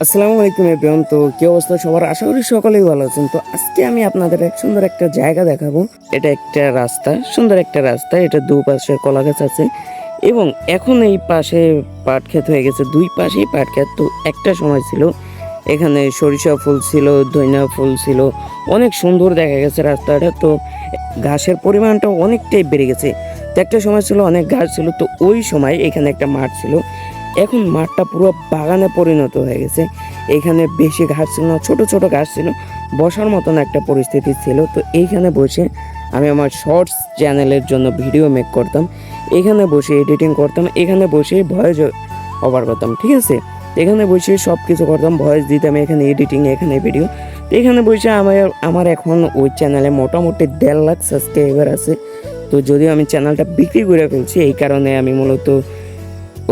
আসসালামু আলাইকুম এভরিওয়ান। তো কি অবস্থা সবার? আশা করি সকলেই ভালো আছেন। তো আজকে আমি আপনাদের এক সুন্দর একটা জায়গা দেখাবো। এটা একটা রাস্তা, সুন্দর একটা রাস্তা। এটা দুপাশে কলা গাছ আছে এবং এখন এই পাশে পাট ক্ষেত হয়ে গেছে, দুই পাশেই পাট ক্ষেত। তো একটা সময় ছিল এখানে সরিষা ফুল ছিল, ধনিয়া ফুল ছিল, অনেক সুন্দর দেখা গেছে রাস্তাটা। তো ঘাসের পরিমাণটা অনেকটাই বেড়ে গেছে। তো একটা সময় ছিল অনেক ঘাস ছিল, তো ওই সময় এখানে একটা মাঠ ছিল। এখন মাঠটা পুরো বাগানে পরিণত হয়ে গেছে। এখানে বেশি ঘাস ছিল না, ছোট ছোট ঘাস ছিল, বসার মতন একটা পরিস্থিতি ছিল। তো এইখানে বসে আমি আমার শর্টস চ্যানেলের জন্য ভিডিও মেক করতাম, এখানে বসে এডিটিং করতাম, এখানে বসে ভয়েস ওভার করতাম, ঠিক আছে। এখানে বসে সব কিছু করতাম, ভয়েস দিতাম, এখানে এডিটিং, এখানে ভিডিও। তো এখানে বসে আমার এখন ওই চ্যানেলে মোটামুটি 1.5 লাখ সাবস্ক্রাইবার আছে। তো যদিও আমি চ্যানেলটা বিক্রি করে ফেলছি, এই কারণে আমি মূলত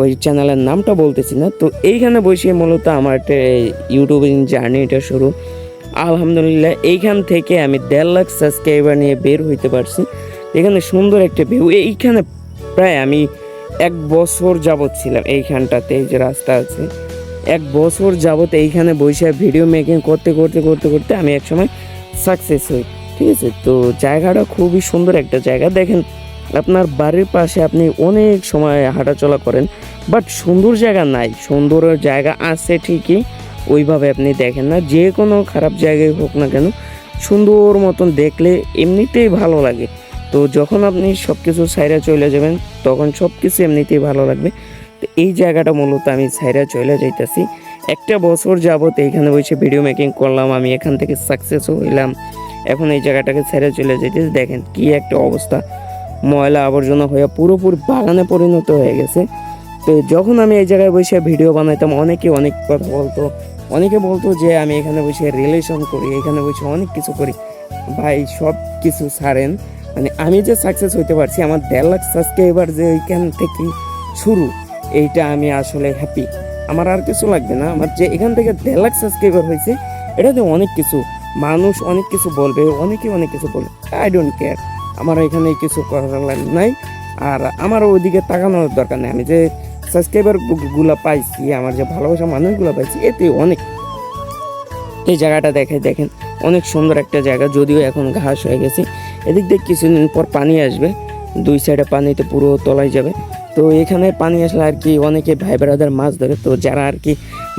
ওই চ্যানেলের নামটা বলতেছি না। তো এইখানে বসে মূলত আমার একটা ইউটিউবিং জার্নিটা শুরু। আলহামদুলিল্লাহ এইখান থেকে আমি 1.5 লাখ সাবস্ক্রাইবার নিয়ে বের হইতে পারছি। এখানে সুন্দর একটা ভিউ। এইখানে প্রায় আমি 1 বছর যাবৎ ছিলাম এইখানটাতে। এই যে রাস্তা আছে, 1 বছর যাবৎ এইখানে বসে ভিডিও মেকিং করতে করতে করতে করতে আমি একসময় সাকসেস হই, ঠিক আছে। তো জায়গাটা খুবই সুন্দর একটা জায়গা। দেখেন, আপনার বাড়ির পাশে আপনি অনেক সময় হাঁটাচলা করেন, বাট সুন্দর জায়গা নাই। সুন্দর জায়গা আছে ঠিকই, ওইভাবে আপনি দেখেন না। যে কোনো খারাপ জায়গায় হোক না কেন, সুন্দর মতন দেখলে এমনিতেই ভালো লাগে। তো যখন আপনি সব কিছু ছাইরা চলে যাবেন, তখন সব কিছু এমনিতেই ভালো লাগবে। তো এই জায়গাটা মূলত আমি ছাইরা চলে যাইতেছি। 1 বছর যাবত এইখানে বসে ভিডিও মেকিং করলাম, আমি এখান থেকে সাকসেসও হইলাম। এখন এই জায়গাটাকে ছেড়ে চলে যাইতেছি। দেখেন কি একটা অবস্থা, ময়লা আবর্জনা হয়ে পুরোপুরি বাগানে পরিণত হয়ে গেছে। তো যখন আমি এই জায়গায় বসে ভিডিও বানাইতাম, অনেকে অনেক কথা বলতো, অনেকে বলতো যে আমি এখানে বসে রিলেশন করি, এখানে বসে অনেক কিছু করি। ভাই সব কিছু ছাড়েন, মানে আমি যে সাকসেস হইতে পারছি, আমার 1.5 লাখ সাবস্ক্রাইবার যে এইখান থেকে শুরু, এইটা আমি আসলে হ্যাপি। আমার আর কিছু লাগবে না। আমার যে এখান থেকে 1.5 লাখ সাবস্ক্রাইবার হয়েছে, এটাতে অনেক কিছু, মানুষ অনেক কিছু বলবে, অনেকে অনেক কিছু বলবে, আই ডোন্ট কেয়ার। আমার এখানে কিছু করার নাই, আর আমার ওইদিকে তাকানোর দরকার নেই। আমি যে সাবস্ক্রাইবার গুলা পাইছি, আমার যে ভালোবাসা মানুষগুলো পাইছি, এতে অনেক। এই জায়গাটা দেখেন, অনেক সুন্দর একটা জায়গা, যদিও এখন ঘাস হয়ে গেছে। এদিক দিয়ে কিছুদিন পর পানি আসবে, 2 সাইডে পানিতে পুরো তলায় যাবে। তো এখানে পানি আসলে আর কি অনেকে ভাই ব্রাদার মাছ ধরে। তো যারা আর কি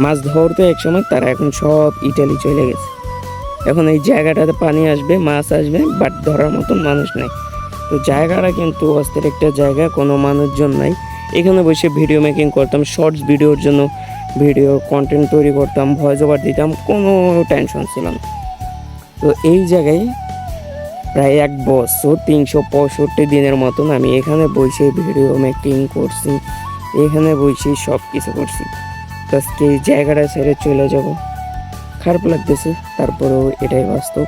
মাছ ধরতো এক সময়, তারা এখন সব ইটালি চলে গেছে। এখন এই জায়গাটাতে পানি আসবে, মাছ আসবে, বাট ধরার মতন মানুষ নাই। তো জায়গাটা কিন্তু অস্থির একটা জায়গা, কোনো মানুষজন নাই। এখানে বসে ভিডিও মেকিং করতাম, শর্টস ভিডিওর জন্য ভিডিও কন্টেন্ট তৈরি করতাম, ভয়েস ওভার দিতাম, কোনো টেনশন ছিল না। তো এই জায়গায় প্রায় 1 বছর 365 দিনের মতন আমি এখানে বসে ভিডিও মেকিং করছি, এখানে বসে সব কিছু করছি। তো আজকে এই জায়গাটা ছেড়ে চলে যাব, খারাপ লাগতেছে, তারপরেও এটাই বাস্তব।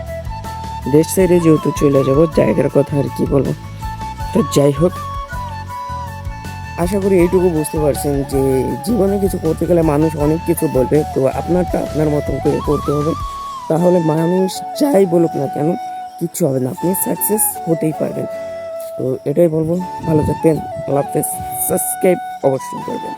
দেশ ছেড়ে যেহেতু চলে যাব, জায়গার কথা আর কি বলবো। তো যাই হোক, আশা করি এইটুকু বুঝতে পারছেন যে জীবনে কিছু করতে গেলে মানুষ অনেক কিছু বলবে। তো আপনারটা আপনার মতন করে করতে হবে, তাহলে মানুষ যাই বলুক না কেন কিচ্ছু হবে না, আপনি সাকসেস হতেই পারবেন। তো এটাই বলবো, ভালো থাকবেন, আল্লাহ হাফেজ। সাবস্ক্রাইব অবশ্যই করবেন।